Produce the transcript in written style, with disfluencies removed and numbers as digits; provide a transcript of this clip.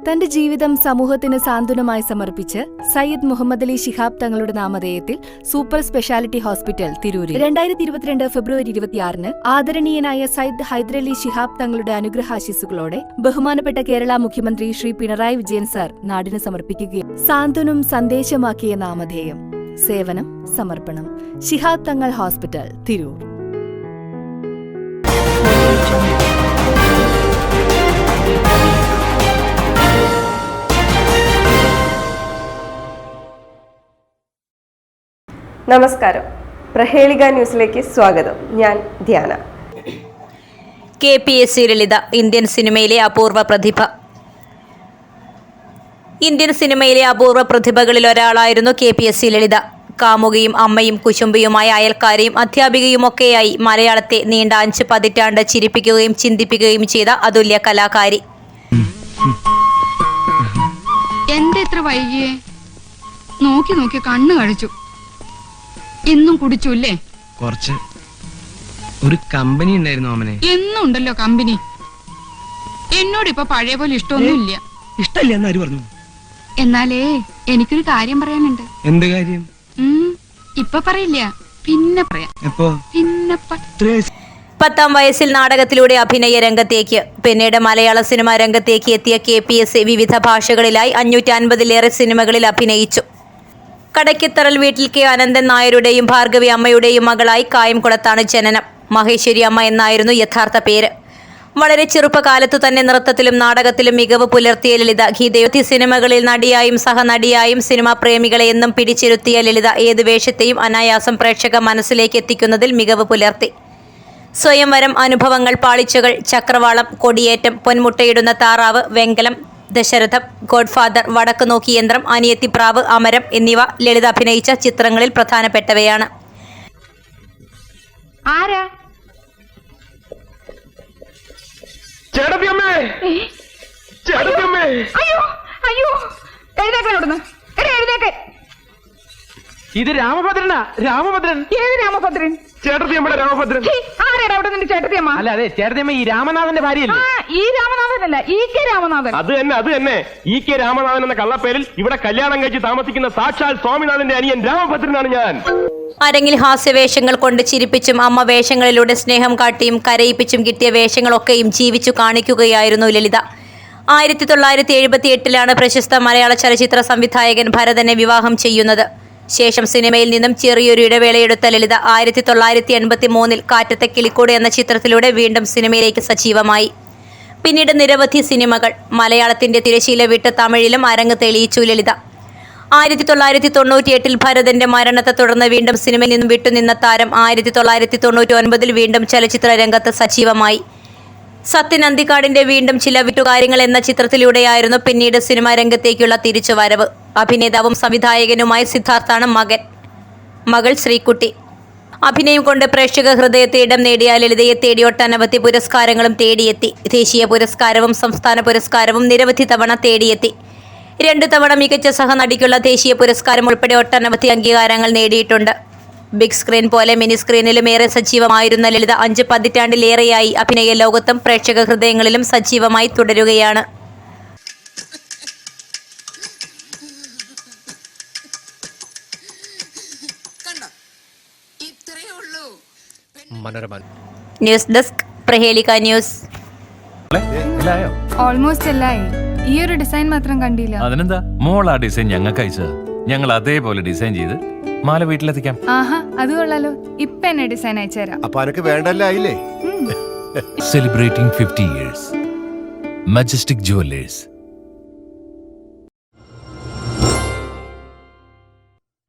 തന്റെ ജീവിതം സമൂഹത്തിന് സാന്ത്വനമായി സമർപ്പിച്ച് സയ്യിദ് മുഹമ്മദ് അലി ശിഹാബ് തങ്ങളുടെ നാമധേയത്തിൽ സൂപ്പർ സ്പെഷ്യാലിറ്റി ഹോസ്പിറ്റൽ തിരൂരിൽ 2022 ഫെബ്രുവരി 26 ആദരണീയനായ സയ്യിദ് ഹൈദരലി ശിഹാബ് തങ്ങളുടെ അനുഗ്രഹാശിസുകളോടെ ബഹുമാനപ്പെട്ട കേരള മുഖ്യമന്ത്രി ശ്രീ പിണറായി വിജയൻ സാർ നാടിന് സമർപ്പിക്കുകയും സാന്ത്വനം സന്ദേശമാക്കിയ നാമധേയം സേവനം സമർപ്പണം ശിഹാബ് തങ്ങൾ ഹോസ്പിറ്റൽ തിരൂർ. നമസ്കാരം, പ്രഹേളിക ന്യൂസിലേക്ക് സ്വാഗതം. ഞാൻ ധ്യാന. KPSC ലളിത ഇന്ത്യൻ സിനിമയിലെ അപൂർവ പ്രതിഭ. ഇന്ത്യൻ സിനിമയിലെ അപൂർവ പ്രതിഭകളിൽ ഒരാളായിരുന്നു KPSC ലളിത. കാമുകിയും അമ്മയും കുശുംബിയുമായ അയൽക്കാരിയും അധ്യാപികയുമൊക്കെയായി മലയാളത്തെ നീണ്ട 5 പതിറ്റാണ്ട് ചിരിപ്പിക്കുകയും ചിന്തിപ്പിക്കുകയും ചെയ്ത അതുല്യ കലാകാരി. എന്റെ എത്ര വൈകിയേ നോക്കി നോക്കി കണ്ണു കഴിച്ചു. എന്നും കുടിച്ചുല്ലേ? കുറച്ച്. ഒരു കമ്പനി ഉണ്ടായിരുന്നു ഓമനെ. എന്നും ഉണ്ടല്ലോ കമ്പനി. എന്നോട് ഇപ്പൊ പഴയ പോലെ ഇഷ്ടമൊന്നുമില്ല. ഇഷ്ടമില്ല എന്നാര് പറഞ്ഞു? എന്നാലേ എനിക്കൊരു കാര്യം പറയാനുണ്ട്. എന്ത് കാര്യം? ഇപ്പൊ പറയില്ല, പിന്നെ പറയാം. എപ്പോ? പിന്നെ 10ാം വയസ്സിൽ നാടകത്തിലൂടെ അഭിനയ രംഗത്തേക്ക്, പിന്നീട് മലയാള സിനിമാ രംഗത്തേക്ക് എത്തിയ KPSC വിവിധ ഭാഷകളിലായി 550-ലേറെ സിനിമകളിൽ അഭിനയിച്ചു. കടയ്ക്കത്തറൽ വീട്ടിൽ K അനന്തൻ നായരുടെയും ഭാർഗവി അമ്മയുടെയും മകളായി കായംകുളത്താണ് ജനനം. മഹേശ്വരി അമ്മ എന്നായിരുന്നു യഥാർത്ഥ പേര്. വളരെ ചെറുപ്പകാലത്തു തന്നെ നൃത്തത്തിലും നാടകത്തിലും മികവ് പുലർത്തിയ ലളിത ഗീതയുദ്ധി സിനിമകളിൽ നടിയായും സഹനടിയായും സിനിമാ പ്രേമികളെ എന്നും പിടിച്ചിരുത്തിയ ലളിത ഏത് വേഷത്തെയും അനായാസം പ്രേക്ഷക മനസ്സിലേക്ക് എത്തിക്കുന്നതിൽ മികവ് പുലർത്തി. സ്വയംവരം, അനുഭവങ്ങൾ, പാളിച്ചകൾ, ചക്രവാളം, കൊടിയേറ്റം, പൊന്മുട്ടയിടുന്ന താറാവ്, വെങ്കലം, ദശരഥം, ഗോഡ്ഫാദർ, വടക്ക് നോക്കി യന്ത്രം, അനിയത്തിപ്രാവ്, അമരം എന്നിവ ലളിത അഭിനയിച്ച ചിത്രങ്ങളിൽ പ്രധാനപ്പെട്ടവയാണ്. ആരാ? അയ്യോ അയ്യോ, എഴുതേക്കോടുന്ന് എഴുതേക്ക്. ഇത് രാമഭദ്രനാ. രാമഭദ്രൻ. ഏത് രാമഭദ്രൻ? ചേട്ടത്തിയമ്മയുടെ രാമഭദ്രൻ. ആരാടാ അവിടെ നിന്റെ ചേട്ടത്തിയമ്മ? അല്ല, അതെ, ചേട്ടത്തിയമ്മ ഈ രാമനാഥന്റെ ഭാര്യയല്ലേ? ഈ രാമനാഥനല്ല, EK രാമനാഥൻ. അത് തന്നെ EK രാമനാഥൻ എന്ന കള്ളപ്പേരിൽ ഇവിടെ കല്യാണം കഴിച്ച് താമസിക്കുന്ന സാക്ഷാൽ സ്വാമിനാഥന്റെ അനിയൻ രാമഭദ്രനാണ് ഞാൻ. അരങ്ങിൽ ഹാസ്യവേഷങ്ങൾ കൊണ്ട് ചിരിപ്പിച്ചും അമ്മ വേഷങ്ങളിലൂടെ സ്നേഹം കാട്ടിയും കരയിപ്പിച്ചും കിട്ടിയ വേഷങ്ങളൊക്കെയും ജീവിച്ചു കാണിക്കുകയായിരുന്നു ലളിത. 1978 പ്രശസ്ത മലയാള ചലച്ചിത്ര സംവിധായകൻ ഭരതനെ വിവാഹം ചെയ്യുന്നത്. ശേഷം സിനിമയിൽ നിന്നും ചെറിയൊരു ഇടവേളയെടുത്ത ലളിത 1983 കാറ്റത്തെ കിളിക്കൂട് എന്ന ചിത്രത്തിലൂടെ വീണ്ടും സിനിമയിലേക്ക് സജീവമായി. പിന്നീട് നിരവധി സിനിമകൾ. മലയാളത്തിന്റെ തിരശീല വിട്ട് തമിഴിലും അരങ്ങ് തെളിയിച്ചു ലളിത. 1998 ഭരതന്റെ മരണത്തെ തുടർന്ന് വീണ്ടും സിനിമയിൽ നിന്നും വിട്ടുനിന്ന താരം 1999 വീണ്ടും ചലച്ചിത്ര രംഗത്ത് സജീവമായി. സത്യൻ അന്തിക്കാടിന്റെ വീണ്ടും ചില വിട്ടുകാര്യങ്ങൾ എന്ന ചിത്രത്തിലൂടെയായിരുന്നു പിന്നീട് സിനിമാ രംഗത്തേക്കുള്ള തിരിച്ചുവരവ്. അഭിനേതാവും സംവിധായകനുമായ സിദ്ധാർത്ഥാണ് മകൾ ശ്രീകുട്ടി. അഭിനയം കൊണ്ട് പ്രേക്ഷക ഹൃദയത്തെ ഇടം നേടിയ ലളിതയെ തേടി ഒട്ടനവധി പുരസ്കാരങ്ങളും തേടിയെത്തി. ദേശീയ പുരസ്കാരവും സംസ്ഥാന പുരസ്കാരവും നിരവധി തവണ തേടിയെത്തി. 2 തവണ മികച്ച സഹനടിക്കുള്ള ദേശീയ പുരസ്കാരം ഉൾപ്പെടെ ഒട്ടനവധി അംഗീകാരങ്ങൾ നേടിയിട്ടുണ്ട്. ബിഗ് സ്ക്രീൻ പോലെ മിനി സ്ക്രീനിലും ഏറെ സജീവമായിരുന്ന ലളിത 5 പതിറ്റാണ്ടിലേറെയായി അഭിനയ ലോകത്തും പ്രേക്ഷക ഹൃദയങ്ങളിലും സജീവമായി തുടരുകയാണ്. ന്യൂസ് ഡെസ്ക്, പ്രഹേളിക ന്യൂസ്. ഓൾമോസ്റ്റ് എല്ലായി. ഈ ഒരു ഡിസൈൻ മാത്രം കണ്ടില്ല. അതിനെന്താ, മോൾ ആ ഡിസൈൻ ഞങ്ങൾക്ക് അയച്ചതാ. ഞങ്ങൾ അതേപോലെ ഡിസൈൻ ചെയ്ത് മാല വീട്ടിലെത്തിക്കാം. ആഹാ, അത് കൊള്ളാലോ. ഇപ്പൊ എന്നെ ഡിസൈൻ അയച്ചുതരാം. അപ്പൊ അനക്ക് വേണ്ടല്ലേ? Celebrating 50 years. Majestic Jewelers.